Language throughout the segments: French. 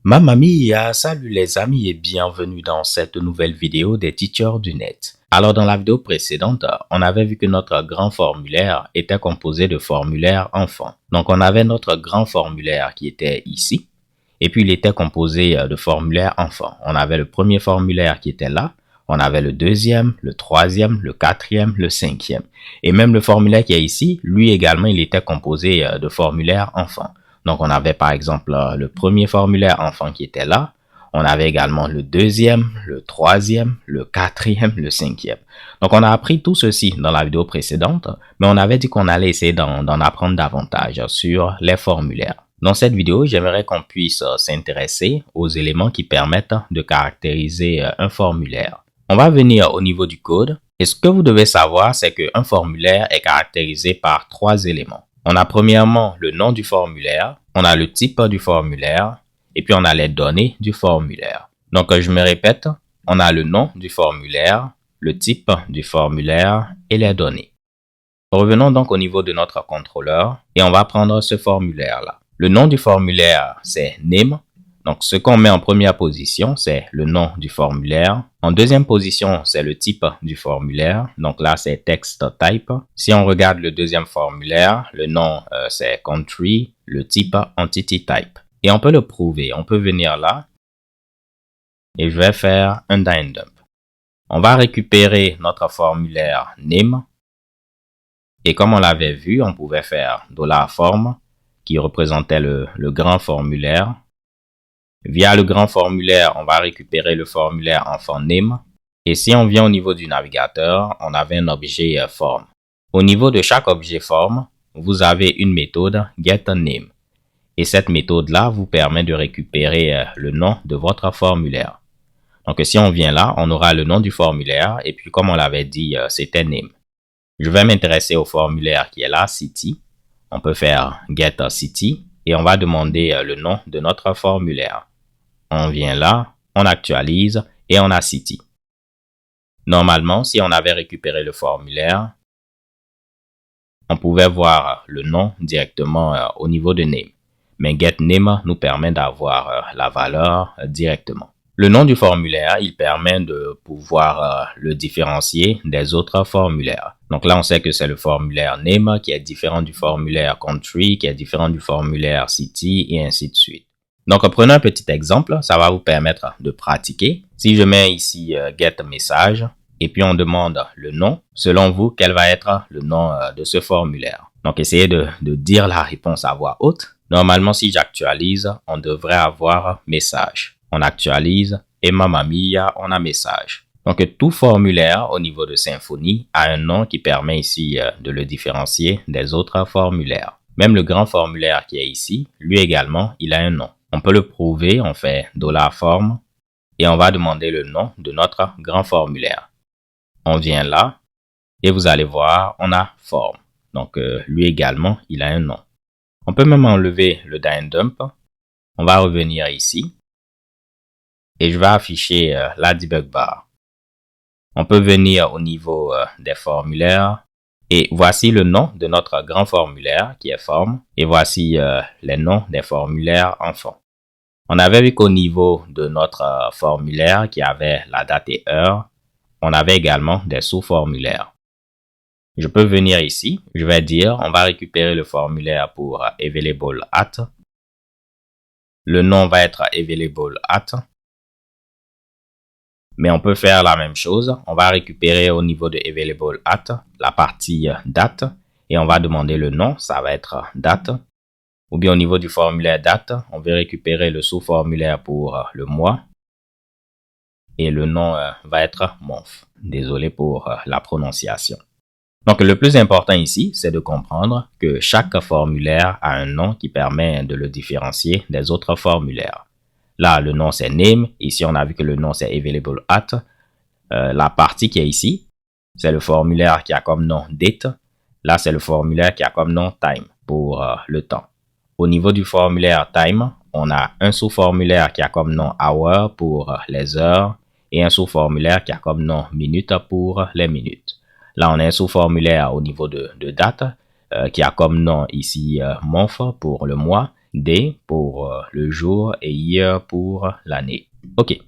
Mamma mia, salut les amis et bienvenue dans cette nouvelle vidéo des teachers du net. Alors dans la vidéo précédente, on avait vu que notre grand formulaire était composé de formulaires enfants. Donc on avait notre grand formulaire qui était ici et puis il était composé de formulaires enfants. On avait le premier formulaire qui était là, on avait le deuxième, le troisième, le quatrième, le cinquième. Et même le formulaire qui est ici, lui également il était composé de formulaires enfants. Donc, on avait par exemple le premier formulaire enfant qui était là. On avait également le deuxième, le troisième, le quatrième, le cinquième. Donc, on a appris tout ceci dans la vidéo précédente, mais on avait dit qu'on allait essayer d'en apprendre davantage sur les formulaires. Dans cette vidéo, j'aimerais qu'on puisse s'intéresser aux éléments qui permettent de caractériser un formulaire. On va venir au niveau du code. Et ce que vous devez savoir, c'est qu'un formulaire est caractérisé par 3 éléments. On a premièrement le nom du formulaire, on a le type du formulaire et puis on a les données du formulaire. Donc, je me répète, on a le nom du formulaire, le type du formulaire et les données. Revenons donc au niveau de notre contrôleur et on va prendre ce formulaire-là. Le nom du formulaire, c'est name. Donc, ce qu'on met en première position, c'est le nom du formulaire. En deuxième position, c'est le type du formulaire. Donc là, c'est text type. Si on regarde le deuxième formulaire, le nom, c'est country, le type entity type. Et on peut le prouver. On peut venir là et je vais faire un dyn dump. On va récupérer notre formulaire name. Et comme on l'avait vu, on pouvait faire $form qui représentait le grand formulaire. Via le grand formulaire, on va récupérer le formulaire enfant name. Et si on vient au niveau du navigateur, on avait un objet form. Au niveau de chaque objet form, vous avez une méthode getName. Et cette méthode-là vous permet de récupérer le nom de votre formulaire. Donc si on vient là, on aura le nom du formulaire et puis comme on l'avait dit, c'était name. Je vais m'intéresser au formulaire qui est là, city. On peut faire getCity et on va demander le nom de notre formulaire. On vient là, on actualise et on a city. Normalement, si on avait récupéré le formulaire, on pouvait voir le nom directement au niveau de name. Mais getName nous permet d'avoir la valeur directement. Le nom du formulaire, il permet de pouvoir le différencier des autres formulaires. Donc là, on sait que c'est le formulaire name qui est différent du formulaire country, qui est différent du formulaire city et ainsi de suite. Donc, prenons un petit exemple, ça va vous permettre de pratiquer. Si je mets ici get message et puis on demande le nom, selon vous, quel va être le nom de ce formulaire? Donc, essayez de dire la réponse à voix haute. Normalement, si j'actualise, on devrait avoir message. On actualise et mamma mia, on a message. Donc, tout formulaire au niveau de Symfony a un nom qui permet ici de le différencier des autres formulaires. Même le grand formulaire qui est ici, lui également, il a un nom. On peut le prouver, on fait $form et on va demander le nom de notre grand formulaire. On vient là et vous allez voir, on a form. Donc, lui également, il a un nom. On peut même enlever le dyn dump. On va revenir ici et je vais afficher la debug bar. On peut venir au niveau des formulaires. Et voici le nom de notre grand formulaire qui est form. Et voici les noms des formulaires enfants. On avait vu qu'au niveau de notre formulaire qui avait la date et heure, on avait également des sous-formulaires. Je peux venir ici. Je vais dire, on va récupérer le formulaire pour available at. Le nom va être available at. Mais on peut faire la même chose. On va récupérer au niveau de available at la partie date et on va demander le nom. Ça va être date. Ou bien au niveau du formulaire date, on veut récupérer le sous-formulaire pour le mois. Et le nom va être month. Désolé pour la prononciation. Donc le plus important ici, c'est de comprendre que chaque formulaire a un nom qui permet de le différencier des autres formulaires. Là, le nom c'est name. Ici, on a vu que le nom c'est available at. La partie qui est ici, c'est le formulaire qui a comme nom date. Là, c'est le formulaire qui a comme nom time pour le temps. Au niveau du formulaire time, on a un sous-formulaire qui a comme nom hour pour les heures et un sous-formulaire qui a comme nom minute pour les minutes. Là, on a un sous-formulaire au niveau de date qui a comme nom ici month pour le mois, day pour le jour et year pour l'année. OK.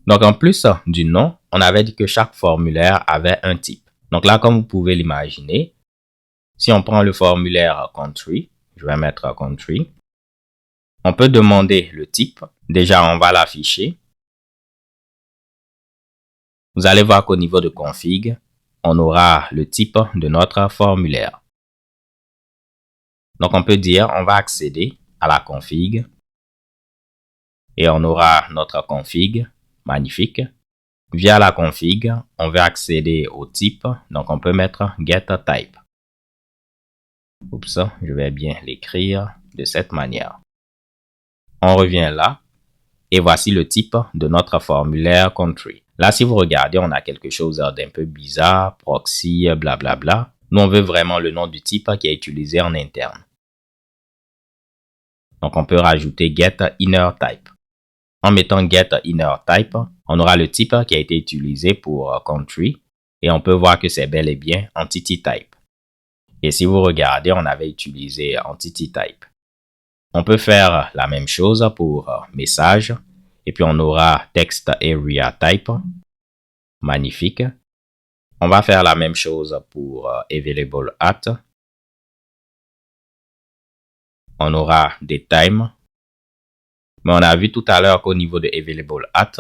Donc, en plus du nom, on avait dit que chaque formulaire avait un type. Donc là, comme vous pouvez l'imaginer, si on prend le formulaire country, je vais mettre country, on peut demander le type. Déjà, on va l'afficher. Vous allez voir qu'au niveau de config, on aura le type de notre formulaire. Donc, on peut dire, on va accéder à la config et on aura notre config. Magnifique. Via la config, on veut accéder au type. Donc, on peut mettre get type. Oups, je vais bien l'écrire de cette manière. On revient là et voici le type de notre formulaire country. Là, si vous regardez, on a quelque chose d'un peu bizarre, proxy, blablabla. Nous, on veut vraiment le nom du type qui est utilisé en interne. Donc, on peut rajouter get inner type. En mettant get inner type, on aura le type qui a été utilisé pour country et on peut voir que c'est bel et bien entity type. Et si vous regardez, on avait utilisé entity type. On peut faire la même chose pour message et puis on aura text area type. Magnifique. On va faire la même chose pour available at. On aura datetime. Mais on a vu tout à l'heure qu'au niveau de available at,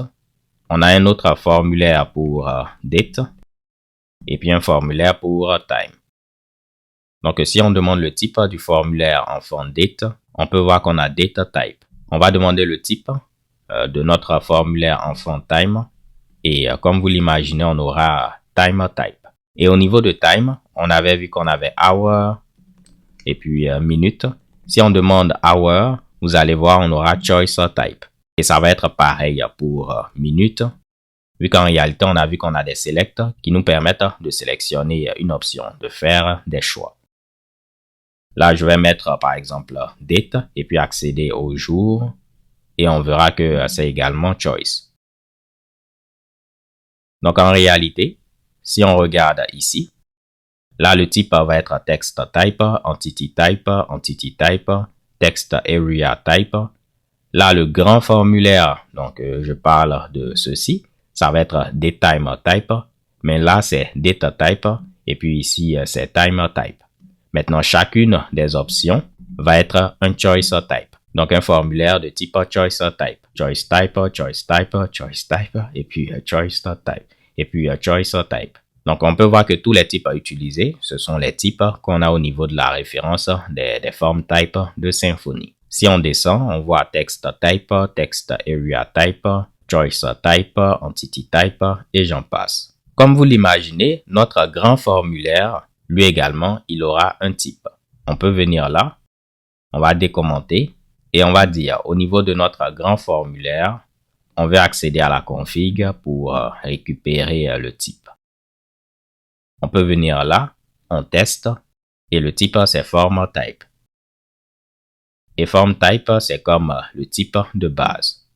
on a un autre formulaire pour date et puis un formulaire pour time. Donc, si on demande le type du formulaire en forme date, on peut voir qu'on a date type. On va demander le type de notre formulaire en forme time et comme vous l'imaginez, on aura time type. Et au niveau de time, on avait vu qu'on avait hour et puis minute. Si on demande hour, vous allez voir, on aura choice type. Et ça va être pareil pour minute, vu qu'en réalité, on a vu qu'on a des selects qui nous permettent de sélectionner une option, de faire des choix. Là, je vais mettre par exemple date et puis accéder au jour et on verra que c'est également choice. Donc, en réalité, si on regarde ici, là, le type va être text type, entity type, text area type. Là, le grand formulaire, donc je parle de ceci, ça va être datetime type, mais là, c'est data type et puis ici, c'est time type. Maintenant, chacune des options va être un choice type. Donc, un formulaire de type choice type. Choice type, choice type, choice type, et puis choice type, et puis choice type. Donc, on peut voir que tous les types à utiliser, ce sont les types qu'on a au niveau de la référence des form type de Symfony. Si on descend, on voit text type, text area type, choice type, entity type, et j'en passe. Comme vous l'imaginez, notre grand formulaire, lui également, il aura un type. On peut venir là, on va décommenter et on va dire au niveau de notre grand formulaire, on veut accéder à la config pour récupérer le type. On peut venir là, on teste et le type c'est form type. Et form type c'est comme le type de base.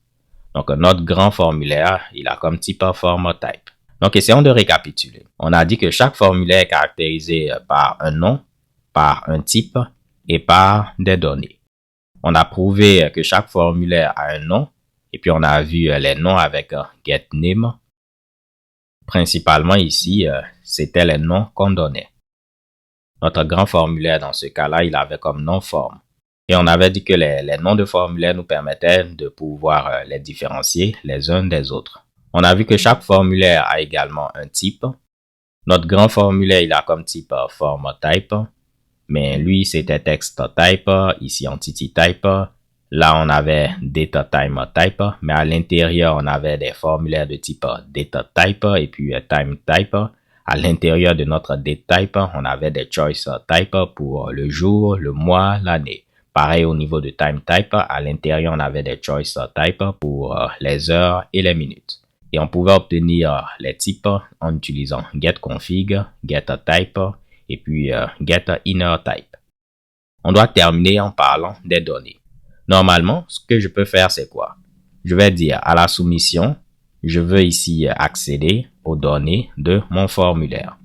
Donc notre grand formulaire, il a comme type form type. Donc, essayons de récapituler. On a dit que chaque formulaire est caractérisé par un nom, par un type et par des données. On a prouvé que chaque formulaire a un nom et puis on a vu les noms avec getName. Principalement ici, c'était les noms qu'on donnait. Notre grand formulaire dans ce cas-là, il avait comme nom forme. Et on avait dit que les noms de formulaires nous permettaient de pouvoir les différencier les uns des autres. On a vu que chaque formulaire a également un type. Notre grand formulaire, il a comme type form type. Mais lui, c'était text type. Ici, entity type. Là, on avait data type. Mais à l'intérieur, on avait des formulaires de type data type et puis time type. À l'intérieur de notre date type, on avait des choice type pour le jour, le mois, l'année. Pareil au niveau de time type. À l'intérieur, on avait des choice type pour les heures et les minutes. Et on pouvait obtenir les types en utilisant getConfig, getType et puis getInnerType. On doit terminer en parlant des données. Normalement, ce que je peux faire, c'est quoi? Je vais dire à la soumission, je veux ici accéder aux données de mon formulaire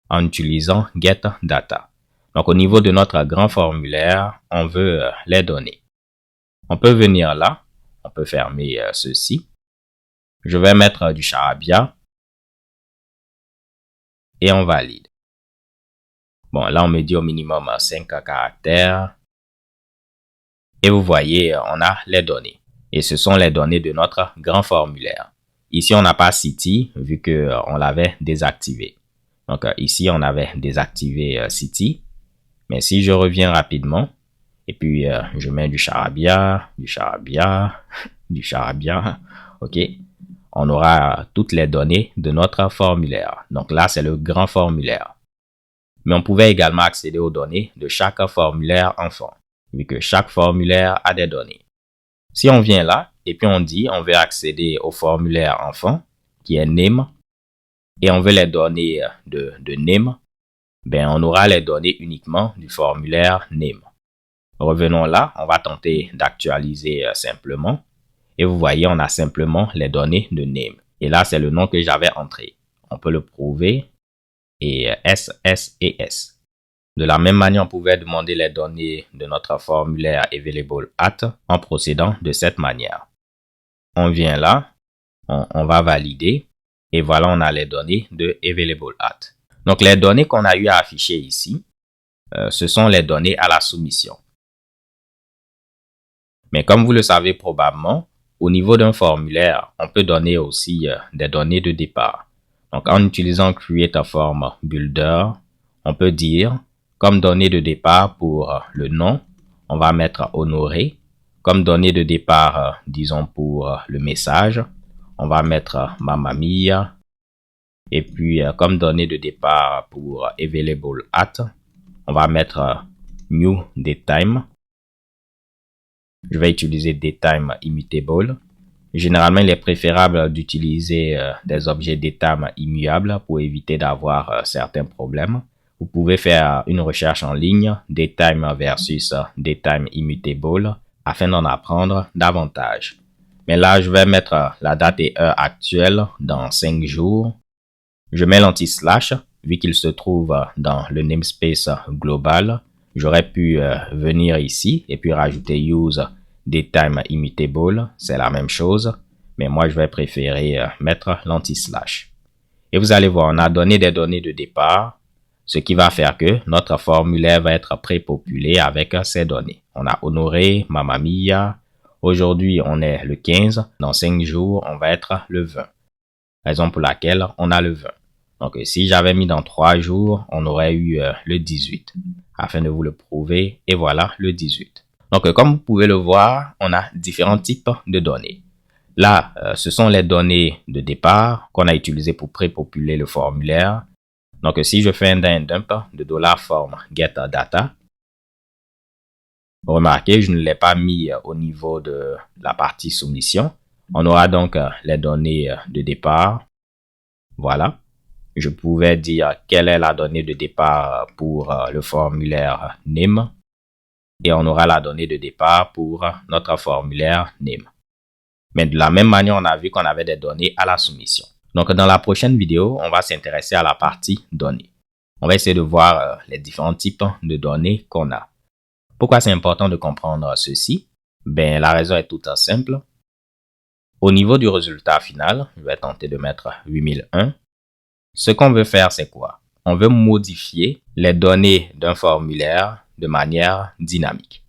en utilisant getData. Donc, au niveau de notre grand formulaire, on veut les données. On peut venir là, on peut fermer ceci. Je vais mettre du charabia et on valide. Bon, là, on me dit au minimum 5 caractères. Et vous voyez, on a les données. Et ce sont les données de notre grand formulaire. Ici, on n'a pas City vu qu'on l'avait désactivé. Donc, ici, on avait désactivé City. Mais si je reviens rapidement, et puis je mets du charabia, du charabia, ok, on aura toutes les données de notre formulaire. Donc là, c'est le grand formulaire. Mais on pouvait également accéder aux données de chaque formulaire enfant, vu que chaque formulaire a des données. Si on vient là, et puis on dit on veut accéder au formulaire enfant, qui est name, et on veut les données de name, ben on aura les données uniquement du formulaire name. Revenons là, on va tenter d'actualiser simplement. Et vous voyez, on a simplement les données de name. Et là, c'est le nom que j'avais entré. On peut le prouver. Et S, S et S. De la même manière, on pouvait demander les données de notre formulaire available at en procédant de cette manière. On vient là, on va valider. Et voilà, on a les données de available at. Donc, les données qu'on a eu à afficher ici, ce sont les données à la soumission. Mais comme vous le savez probablement, au niveau d'un formulaire, on peut donner aussi des données de départ. Donc, en utilisant Create a Form Builder, on peut dire, comme donnée de départ pour le nom, on va mettre honoré. Comme donnée de départ, disons pour le message, on va mettre Mamma Mia. Et puis, comme donnée de départ pour available at, on va mettre New Datetime. Je vais utiliser Datetime Immutable. Généralement, il est préférable d'utiliser des objets datetime immuables pour éviter d'avoir certains problèmes. Vous pouvez faire une recherche en ligne, Datetime versus Datetime Immutable, afin d'en apprendre davantage. Mais là, je vais mettre la date et heure actuelle dans 5 jours. Je mets l'anti-slash, vu qu'il se trouve dans le namespace global. J'aurais pu venir ici et puis rajouter use datetime immutable, c'est la même chose, mais moi je vais préférer mettre l'anti-slash. Et vous allez voir, on a donné des données de départ, ce qui va faire que notre formulaire va être prépopulé avec ces données. On a honoré, Mamma Mia, aujourd'hui on est le 15, dans 5 jours on va être le 20. Raison pour laquelle on a le 20. Donc, si j'avais mis dans 3 jours, on aurait eu le 18, afin de vous le prouver. Et voilà, le 18. Donc, comme vous pouvez le voir, on a différents types de données. Là, ce sont les données de départ qu'on a utilisées pour prépopuler le formulaire. Donc, si je fais un dump de $form getData, remarquez, je ne l'ai pas mis au niveau de la partie soumission. On aura donc les données de départ. Voilà. Je pouvais dire quelle est la donnée de départ pour le formulaire name et on aura la donnée de départ pour notre formulaire name. Mais de la même manière, on a vu qu'on avait des données à la soumission. Donc, dans la prochaine vidéo, on va s'intéresser à la partie données. On va essayer de voir les différents types de données qu'on a. Pourquoi c'est important de comprendre ceci? Ben, la raison est toute simple. Au niveau du résultat final, je vais tenter de mettre 8001. Ce qu'on veut faire, c'est quoi? On veut modifier les données d'un formulaire de manière dynamique.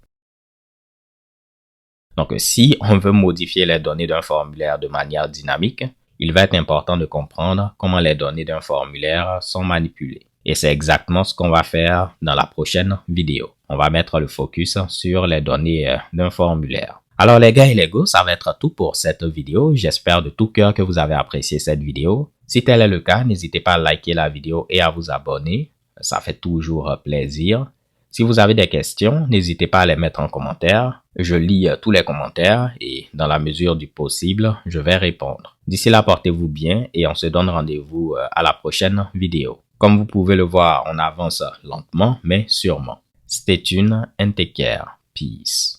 Donc, si on veut modifier les données d'un formulaire de manière dynamique, il va être important de comprendre comment les données d'un formulaire sont manipulées. Et c'est exactement ce qu'on va faire dans la prochaine vidéo. On va mettre le focus sur les données d'un formulaire. Alors les gars et les go, ça va être tout pour cette vidéo. J'espère de tout cœur que vous avez apprécié cette vidéo. Si tel est le cas, n'hésitez pas à liker la vidéo et à vous abonner. Ça fait toujours plaisir. Si vous avez des questions, n'hésitez pas à les mettre en commentaire. Je lis tous les commentaires et dans la mesure du possible, je vais répondre. D'ici là, portez-vous bien et on se donne rendez-vous à la prochaine vidéo. Comme vous pouvez le voir, on avance lentement mais sûrement. Stay tuned and take care. Peace.